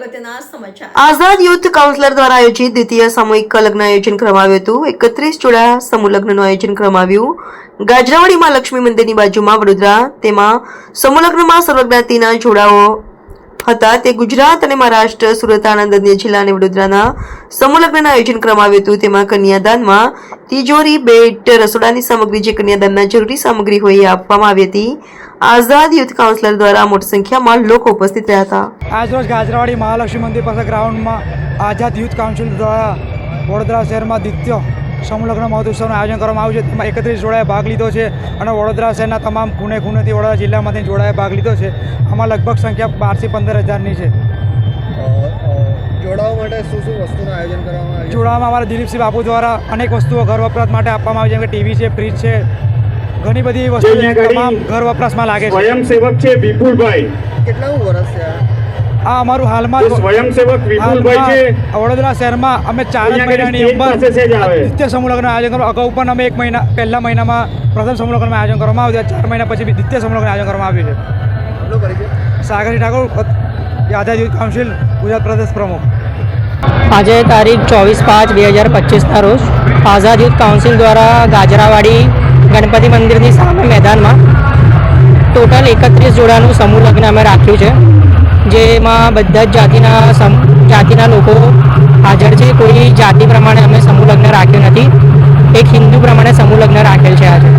અગત્યના સમાચાર આઝાદ youth councillor દ્વારા આયોજિત દ્વિતીય સામૂહિક લગ્ન આયોજન કરવામાં આવ્યું હતું. 31 જોડા સમૂહ લગ્નનું આયોજન કરવામાં આવ્યું. ગાજરાવાડીમાં લક્ષ્મી મંદિરની બાજુમાં વડોદરા. તેમાં સમૂહ લગ્નમાં સર્વજ્ઞાતિના જોડાઓ હતા. તે ગુજરાત અને મહારાષ્ટ્ર, સુરત, આણંદ, અન્ય જિલ્લા અને વડોદરાના સમૂહ લગ્નનું આયોજન કરવામાં આવ્યું હતું. તેમાં કન્યાદાનમાં તિજોરી, બેટ, રસોડાની સામગ્રી જે કન્યાદાનના જરૂરી સામગ્રી હોય એ આપવામાં આવી હતી. આઝાદ યુથ કાઉન્સિલર દ્વારા મોટી સંખ્યામાં લોકો ઉપસ્થિત રહ્યા હતા. આજરોજ ગાજરાવાડી મહાલક્ષ્મી મંદિર પાસે ગ્રાઉન્ડમાં આઝાદ યુથ કાઉન્સિલ દ્વારા વડોદરા શહેરમાં દ્વિતીય સમૂહ લગ્ન મહોત્સવનું આયોજન કરવામાં આવ્યું છે. તેમાં 31 જોડાએ ભાગ લીધો છે અને વડોદરા શહેરના તમામ ખૂણે ખૂણેથી વડોદરા જિલ્લામાંથી જોડાએ ભાગ લીધો છે. આમાં લગભગ સંખ્યા 12 થી 15,000ની છે. જોડાવા માટે શું શું વસ્તુનું આયોજન કરવામાં આવ્યું? જોડાવામાં અમારા દિલીપસિંહ બાપુ દ્વારા અનેક વસ્તુઓ ઘર વપરાશ માટે આપવામાં આવી, જેમ કે ટીવી છે, ફ્રીજ છે, ઘણી બધી વસ્તુઓ તમામ ઘર વપરાશમાં લાગે છે. સ્વયંસેવક છે વિપુલભાઈ. કેટલામું વર્ષ છે આ અમારું હાલમાં સ્વયંસેવક વિપુલભાઈ છે. વડોદરા શહેરમાં અમે 4 મહિનાની અંદર દ્વિતીય સમૂહ લગ્ન આયોજન કરવા અગાઉ પણ અમે 1 મહિના પહેલા મહિનામાં પ્રથમ સમૂહ લગ્નમાં આયોજન કરવામાં આવ્યું. 4 મહિના પછી દ્વિતીય સમૂહ લગ્ન આયોજન કરવામાં આવ્યું છે. આપનો પરિચય? સાગરજી ઠાકોર, આઝાદ યુથ કાઉન્સિલ ગુજરાત પ્રદેશ પ્રમુખ. આજે તારીખ 24/5/2025ના રોજ આઝાદ યુથ કાઉન્સિલ દ્વારા ગાજરાવાડી ગણપતિ મંદિરની સામે મેદાનમાં ટોટલ 31 જોડાનું સમૂહ લગ્ન અમે રાખ્યું છે, જેમાં બધા જ જાતિના લોકો હાજર છે. કોઈ જાતિ પ્રમાણે અમે સમૂહ લગ્ન રાખ્યું નથી. એક હિન્દુ પ્રમાણે સમૂહ લગ્ન રાખેલ છે આજે.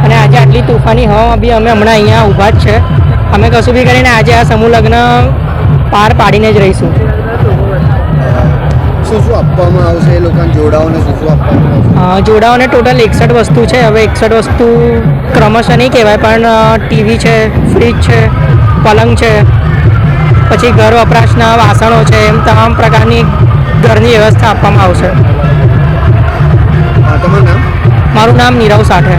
અને આજે આટલી તોફાની હવા બી અમે હમણાં અહીંયા ઊભા જ છે. અમે કશું બી કરીને આજે આ સમૂહ લગ્ન પાર પાડીને જ રહીશું. શું શું આપવામાં આવશે એ લોકોને? જોડાઓને શું શું આપવામાં આવશે? જોડાઓને ટોટલ 61 વસ્તુ છે. હવે 61 વસ્તુ ક્રમશઃ નહીં કહેવાય, પણ ટીવી છે, ફ્રીજ છે, પલંગ છે, પછી ઘર વપરાશના વાસણો છે, એમ તમામ પ્રકારની ઘરની વ્યવસ્થા આપવામાં આવશે. તમારું નામ? મારું નામ નીરવ સાઠે.